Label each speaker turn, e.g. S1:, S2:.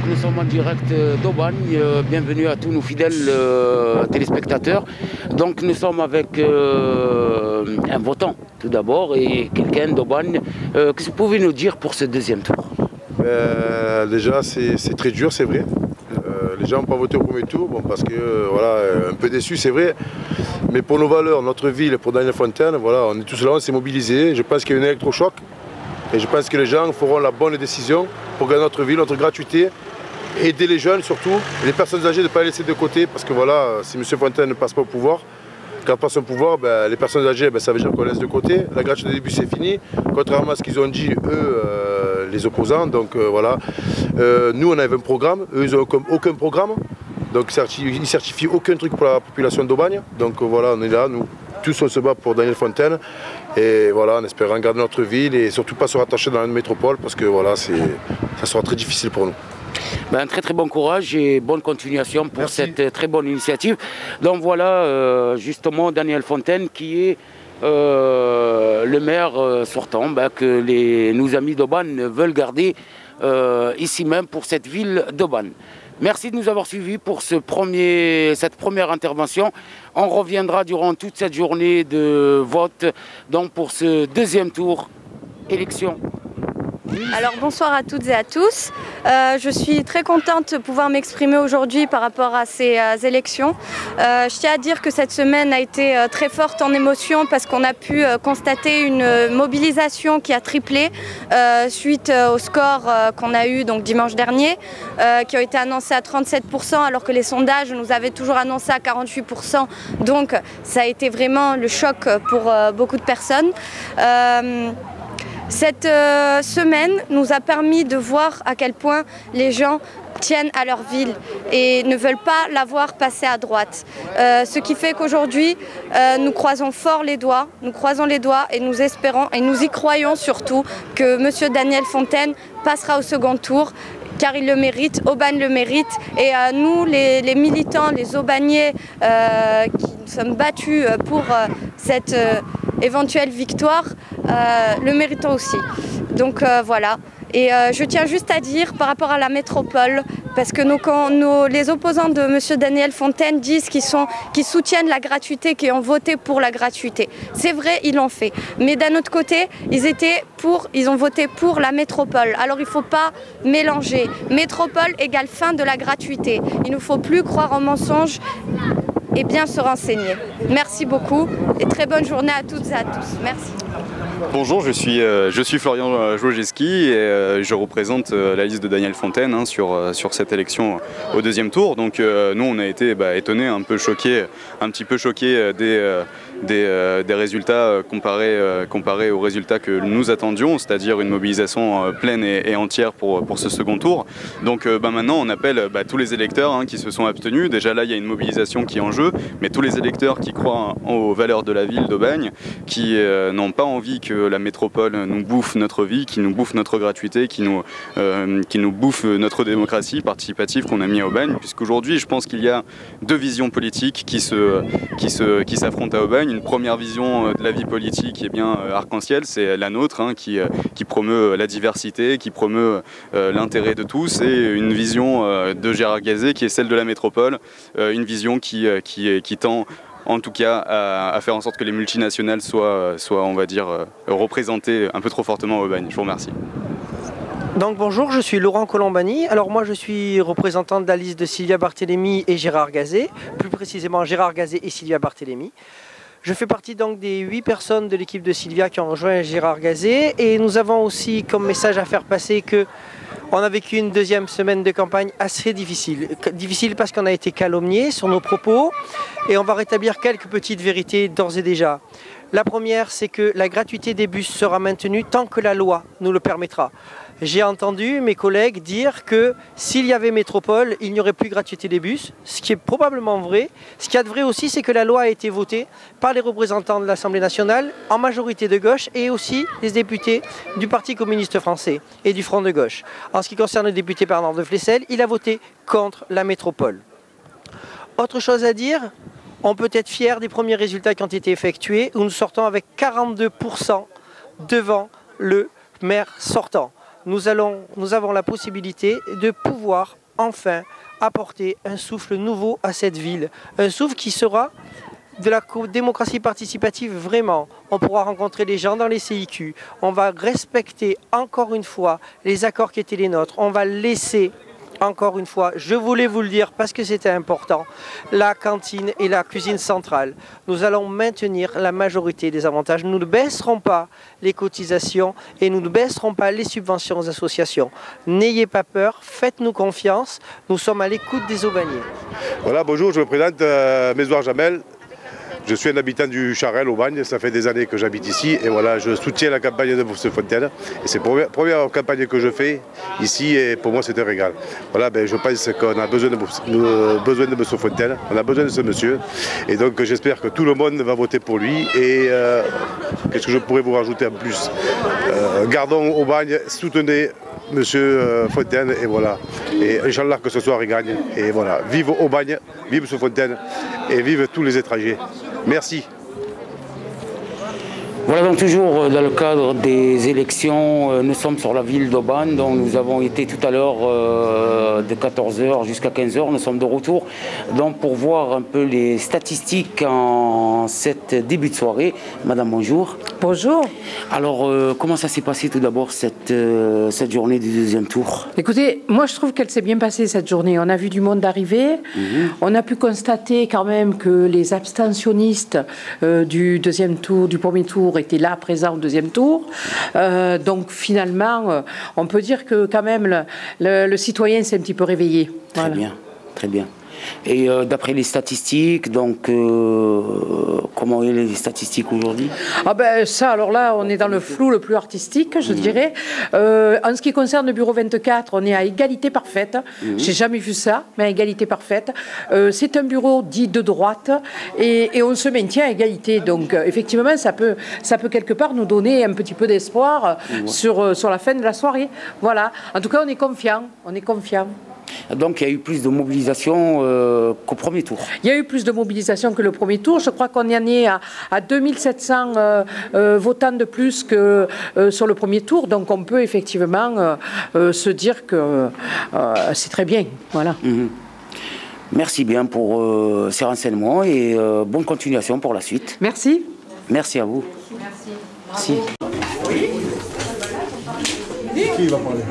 S1: nous sommes en direct d'Aubagne. Bienvenue à tous nos fidèles téléspectateurs. Donc nous sommes avec un votant tout d'abord et quelqu'un d'Aubagne. Qu'est-ce que vous pouvez nous dire pour ce deuxième tour?
S2: Déjà c'est très dur, c'est vrai. Les gens n'ont pas voté au premier tour, bon, parce que voilà, un peu déçus, c'est vrai. Mais pour nos valeurs, notre ville, pour Daniel Fontaine, voilà, on est tous là, on s'est mobilisés. Je pense qu'il y a un électrochoc. Et je pense que les gens feront la bonne décision pour gagner notre ville, notre gratuité, aider les jeunes surtout, et les personnes âgées de ne pas les laisser de côté, parce que voilà, si M. Fontaine ne passe pas au pouvoir, quand passe au pouvoir, les personnes âgées, ça veut dire qu'on laisse de côté. La gratuité des bus c'est fini, contrairement à ce qu'ils ont dit eux, les opposants. Donc voilà, nous on avait un programme, eux ils n'ont aucun programme, donc ils ne certifient aucun truc pour la population d'Aubagne. Donc voilà, on est là, nous tous on se bat pour Daniel Fontaine. Et voilà, en espérant garder notre ville et surtout pas se rattacher dans une métropole parce que voilà, ça sera très difficile pour nous.
S1: Très bon courage et bonne continuation pour cette très bonne initiative. Donc voilà, justement Daniel Fontaine qui est le maire sortant que nos amis d'Aubagne veulent garder ici même pour cette ville d'Aubagne. Merci de nous avoir suivis pour cette première intervention. On reviendra durant toute cette journée de vote donc pour ce deuxième tour élection.
S3: Alors bonsoir à toutes et à tous. Je suis très contente de pouvoir m'exprimer aujourd'hui par rapport à ces élections. Je tiens à dire que cette semaine a été très forte en émotion parce qu'on a pu constater une mobilisation qui a triplé suite au score qu'on a eu donc dimanche dernier, qui a été annoncé à 37% alors que les sondages nous avaient toujours annoncé à 48%. Donc ça a été vraiment le choc pour beaucoup de personnes. Cette semaine nous a permis de voir à quel point les gens tiennent à leur ville et ne veulent pas la voir passer à droite. Ce qui fait qu'aujourd'hui, nous croisons fort les doigts, et nous espérons et nous y croyons surtout que M. Daniel Fontaine passera au second tour car il le mérite, Aubagne le mérite et nous les militants, les Aubagnais qui nous sommes battus pour cette éventuelle victoire, le méritons aussi. Donc voilà. Et je tiens juste à dire par rapport à la métropole, parce que les opposants de M. Daniel Fontaine disent qu'ils soutiennent la gratuité, qu'ils ont voté pour la gratuité. C'est vrai, ils l'ont fait. Mais d'un autre côté, ils ont voté pour la métropole. Alors il ne faut pas mélanger. Métropole égale fin de la gratuité. Il ne faut plus croire en mensonges et bien se renseigner. Merci beaucoup et très bonne journée à toutes et à tous. Merci.
S4: Bonjour, je suis Florian Jogeski et je représente la liste de Daniel Fontaine sur cette élection au deuxième tour. Donc nous on a été étonnés, un petit peu choqués des résultats comparés aux résultats que nous attendions, c'est-à-dire une mobilisation pleine et entière pour ce second tour. Donc maintenant on appelle tous les électeurs qui se sont abstenus. Déjà là il y a une mobilisation qui est en jeu, mais tous les électeurs qui croient aux valeurs de la ville d'Aubagne, qui n'ont pas envie que la métropole nous bouffe notre vie, qui nous bouffe notre gratuité, qui nous bouffe notre démocratie participative qu'on a mis à Aubagne, puisqu'aujourd'hui je pense qu'il y a deux visions politiques qui s'affrontent à Aubagne. Une première vision de la vie politique est bien arc-en-ciel, c'est la nôtre qui promeut la diversité, qui promeut l'intérêt de tous, et une vision de Gérard Gazet qui est celle de la métropole, une vision qui tend en tout cas à faire en sorte que les multinationales soient on va dire, représentées un peu trop fortement à Aubagne. Je vous remercie.
S5: Donc bonjour, je suis Laurent Colombani. Alors moi je suis représentant de la liste de Sylvia Barthélémy et Gérard Gazet, plus précisément Gérard Gazet et Sylvia Barthélémy. Je fais partie donc des 8 personnes de l'équipe de Sylvia qui ont rejoint Gérard Gazet et nous avons aussi comme message à faire passer que on a vécu une deuxième semaine de campagne assez difficile. Difficile parce qu'on a été calomnié sur nos propos et on va rétablir quelques petites vérités d'ores et déjà. La première, c'est que la gratuité des bus sera maintenue tant que la loi nous le permettra. J'ai entendu mes collègues dire que s'il y avait métropole, il n'y aurait plus gratuité des bus, ce qui est probablement vrai. Ce qui est vrai aussi, c'est que la loi a été votée par les représentants de l'Assemblée nationale, en majorité de gauche, et aussi les députés du Parti communiste français et du Front de gauche. En ce qui concerne le député Bernard de Flessel, il a voté contre la métropole. Autre chose à dire, on peut être fier des premiers résultats qui ont été effectués, où nous sortons avec 42% devant le maire sortant. nous avons la possibilité de pouvoir enfin apporter un souffle nouveau à cette ville. Un souffle qui sera de la démocratie participative vraiment. On pourra rencontrer les gens dans les CIQ. On va respecter encore une fois les accords qui étaient les nôtres. On va laisser encore une fois, je voulais vous le dire parce que c'était important, la cantine et la cuisine centrale. Nous allons maintenir la majorité des avantages. Nous ne baisserons pas les cotisations et nous ne baisserons pas les subventions aux associations. N'ayez pas peur, faites-nous confiance. Nous sommes à l'écoute des Aubagniers.
S2: Voilà, bonjour, je me présente Mézoir Jamel. Je suis un habitant du Charel, Aubagne, ça fait des années que j'habite ici et voilà, je soutiens la campagne de Bourse-Fontaine. Et c'est la première campagne que je fais ici et pour moi c'est un régal. Voilà, je pense qu'on a besoin de Bourse-Fontaine, on a besoin de ce monsieur et donc j'espère que tout le monde va voter pour lui et qu'est-ce que je pourrais vous rajouter en plus, gardons Aubagne, soutenez Monsieur Fontaine et voilà. Et Inch'Allah que ce soir il gagne. Et voilà. Vive Aubagne, vive Monsieur Fontaine et vive tous les étrangers. Merci.
S1: Voilà, donc toujours dans le cadre des élections, nous sommes sur la ville d'Aubagne, dont nous avons été tout à l'heure de 14h jusqu'à 15h, nous sommes de retour. Donc pour voir un peu les statistiques en cette début de soirée. Madame, bonjour.
S6: Bonjour.
S1: Alors, comment ça s'est passé tout d'abord cette journée du deuxième tour?
S6: Écoutez, moi je trouve qu'elle s'est bien passée cette journée. On a vu du monde arriver. On a pu constater quand même que les abstentionnistes du deuxième tour, du premier tour, étaient là présents au deuxième tour. Donc finalement, on peut dire que quand même le citoyen s'est un petit peu réveillé.
S1: Très bien, très bien. Et d'après les statistiques, donc comment est les statistiques aujourd'hui?
S6: Ah ben ça, alors là, on est dans le flou le plus artistique, je dirais. En ce qui concerne le bureau 24, on est à égalité parfaite. J'ai jamais vu ça, mais à égalité parfaite. C'est un bureau dit de droite et on se maintient à égalité. Donc effectivement, ça peut quelque part nous donner un petit peu d'espoir sur la fin de la soirée. Voilà. En tout cas, on est confiant. On est confiant.
S1: Donc il y a eu plus de mobilisation qu'au premier tour.
S6: Il y a eu plus de mobilisation que le premier tour. Je crois qu'on y en est à 2700 votants de plus que sur le premier tour. Donc on peut effectivement se dire que c'est très bien. Voilà.
S1: Merci bien pour ces renseignements et bonne continuation pour la suite.
S6: Merci.
S1: Merci à vous.
S6: Merci.
S1: Merci.
S7: Qui va parler ?